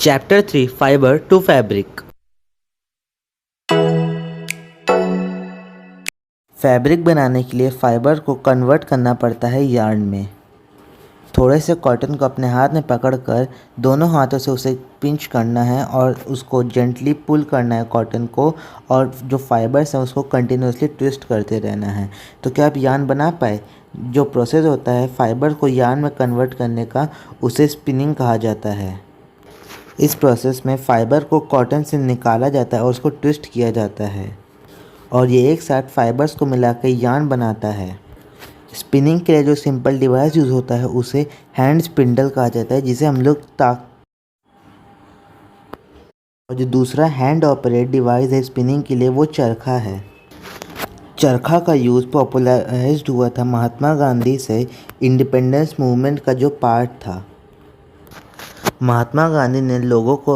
Chapter 3 fibre to fabric. Fabric बनाने के लिए फाइबर को कन्वर्ट करना पड़ता है यार्न में। थोड़े से कॉटन को अपने हाथ में पकड़कर दोनों हाथों से उसे पिंच करना है और उसको जेंटली पुल करना है कॉटन को, और जो फाइबर्स हैं उसको कंटिन्यूसली ट्विस्ट करते रहना है। तो क्या आप यार्न बना पाए? जो प्रोसेस होता है फाइबर को यार्न में कन्वर्ट करने का, उसे स्पिनिंग कहा जाता है। इस प्रोसेस में फ़ाइबर को कॉटन से निकाला जाता है और उसको ट्विस्ट किया जाता है, और ये एक साथ फाइबर्स को मिलाकर यार्न बनाता है। स्पिनिंग के लिए जो सिंपल डिवाइस यूज़ होता है उसे हैंड स्पिंडल कहा जाता है, जिसे हम लोग और जो दूसरा हैंड ऑपरेट डिवाइस है स्पिनिंग के लिए वो चरखा है। चरखा का यूज़ पॉपुलराइज्ड हुआ था महात्मा गांधी से इंडिपेंडेंस मूवमेंट का जो पार्ट था। महात्मा गांधी ने लोगों को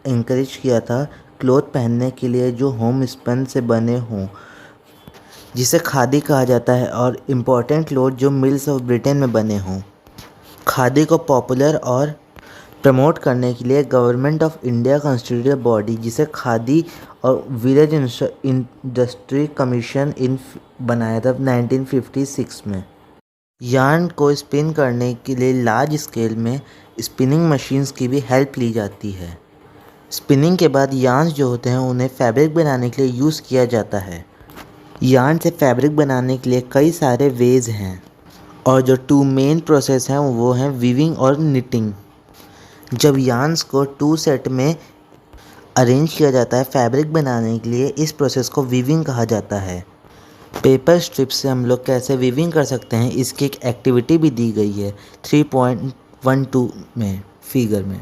इनकरेज किया था क्लॉथ पहनने के लिए जो होम स्पन से बने हों, जिसे खादी कहा जाता है, और इम्पोर्टेंट क्लॉथ जो मिल्स ऑफ ब्रिटेन में बने हों। खादी को पॉपुलर और प्रमोट करने के लिए government of India constituted body, जिसे खादी और विलेज इंडस्ट्री कमीशन इन बनाया था 1956 में। यार्न को स्पिन करने के लिए लार्ज स्केल में स्पिनिंग मशीन्स की भी हेल्प ली जाती है। स्पिनिंग के बाद यार्न्स जो होते हैं उन्हें फैब्रिक बनाने के लिए यूज़ किया जाता है। यार्न से फैब्रिक बनाने के लिए कई सारे वेज हैं, और जो टू मेन प्रोसेस हैं वो हैं वीविंग और निटिंग। जब यार्न्स को टू सेट में अरेंज किया जाता है फैब्रिक बनाने के लिए, इस प्रोसेस को वीविंग कहा जाता है। पेपर स्ट्रिप से हम लोग कैसे वीविंग कर सकते हैं, इसकी एक एक्टिविटी भी दी गई है 3.12 में फिगर में।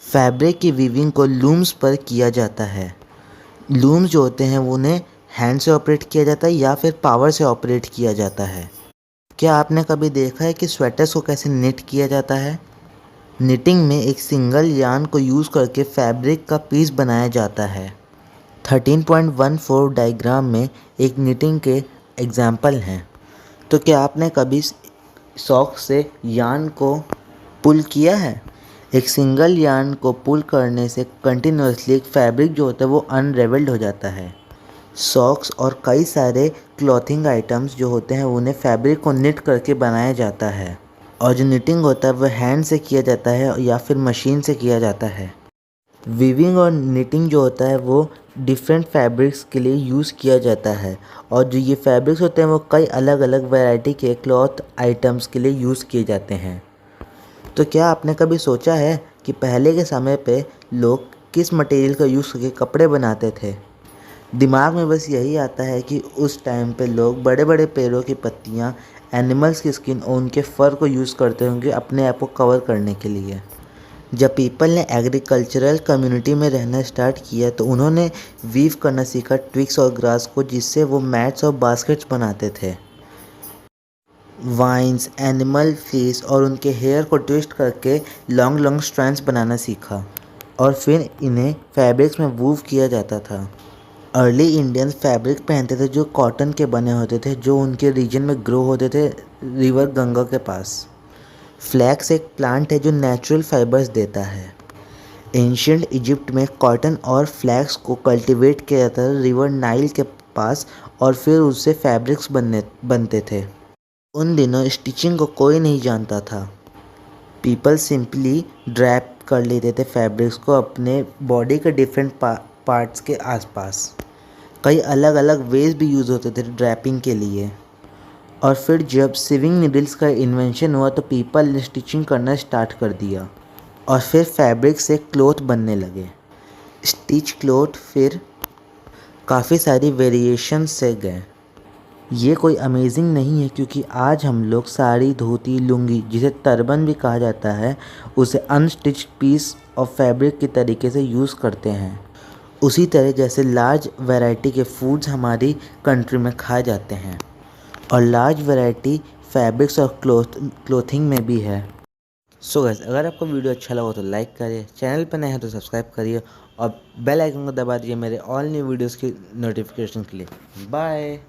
फैब्रिक की वीविंग को लूम्स पर किया जाता है। लूम्स जो होते हैं वो उन्हें हैंड से ऑपरेट किया जाता है या फिर पावर से ऑपरेट किया जाता है। क्या आपने कभी देखा है कि स्वेटर्स को कैसे निट किया जाता है? निटिंग में एक सिंगल यार्न को यूज़ करके फैब्रिक का पीस बनाया जाता है। 13.14 डायग्राम में एक निटिंग के एग्जाम्पल हैं। तो क्या आपने कभी सॉक से यार्न को पुल किया है? एक सिंगल यार्न को पुल करने से कंटिन्यूसली एक फैब्रिक जो होता है वो अनरेवल्ड हो जाता है। सॉक्स और कई सारे क्लॉथिंग आइटम्स जो होते हैं उन्हें फैब्रिक को निट करके बनाया जाता है, और जो निटिंग होता है वह हैंड से किया जाता है या फिर मशीन से किया जाता है। वीविंग और निटिंग जो होता है वो डिफरेंट फैब्रिक्स के लिए यूज़ किया जाता है, और जो ये फैब्रिक्स होते हैं वो कई अलग अलग वैरायटी के क्लॉथ आइटम्स के लिए यूज़ किए जाते हैं। तो क्या आपने कभी सोचा है कि पहले के समय पे लोग किस मटेरियल का यूज़ करके कपड़े बनाते थे? दिमाग में बस यही आता है कि उस टाइम पे लोग बड़े बड़े पेड़ों की पत्तियाँ, एनिमल्स की स्किन और उनके फर को यूज़ करते होंगे अपने आप को कवर करने के लिए। जब पीपल ने एग्रीकल्चरल कम्युनिटी में रहना स्टार्ट किया तो उन्होंने वीव करना सीखा ट्विग्स और ग्रास को, जिससे वो मैट्स और बास्केट्स बनाते थे। वाइन्स, एनिमल फ्लीस और उनके हेयर को ट्विस्ट करके लॉन्ग लॉन्ग स्ट्रैंड्स बनाना सीखा, और फिर इन्हें फैब्रिक्स में वूव किया जाता था। अर्ली इंडियंस फैब्रिक पहनते थे जो कॉटन के बने होते थे, जो उनके रीजन में ग्रो होते थे रिवर गंगा के पास। फ्लैक्स एक प्लांट है जो नेचुरल फाइबर्स देता है। एंशियंट इजिप्ट में कॉटन और फ्लैक्स को कल्टीवेट किया जाता था रिवर नाइल के पास, और फिर उससे फैब्रिक्स बनते थे। उन दिनों स्टिचिंग को कोई नहीं जानता था। पीपल सिंपली ड्रैप कर लेते थे फैब्रिक्स को अपने बॉडी के डिफरेंट पार्ट्स के आसपास। कई अलग अलग वेज भी यूज़ होते थे ड्रैपिंग के लिए, और फिर जब सिविंग नीडल्स का इन्वेंशन हुआ तो पीपल ने स्टिचिंग करना स्टार्ट कर दिया, और फिर फैब्रिक से क्लॉथ बनने लगे। स्टिच क्लॉथ फिर काफ़ी सारी वेरिएशन से गए। ये कोई अमेजिंग नहीं है, क्योंकि आज हम लोग साड़ी, धोती, लुंगी, जिसे टर्बन भी कहा जाता है, उसे अनस्टिच्ड पीस ऑफ फैब्रिक के तरीके से यूज़ करते हैं। उसी तरह जैसे लार्ज वैरायटी के फूड्स हमारी कंट्री में खाए जाते हैं, और लार्ज वैरायटी फैब्रिक्स और क्लोथिंग में भी है। सो गाइस, अगर आपको वीडियो अच्छा लगा तो लाइक करिए, चैनल पर नए हैं तो सब्सक्राइब करिए, और बेल आइकन को दबा दीजिए मेरे ऑल न्यू वीडियोस की नोटिफिकेशन के लिए। बाय।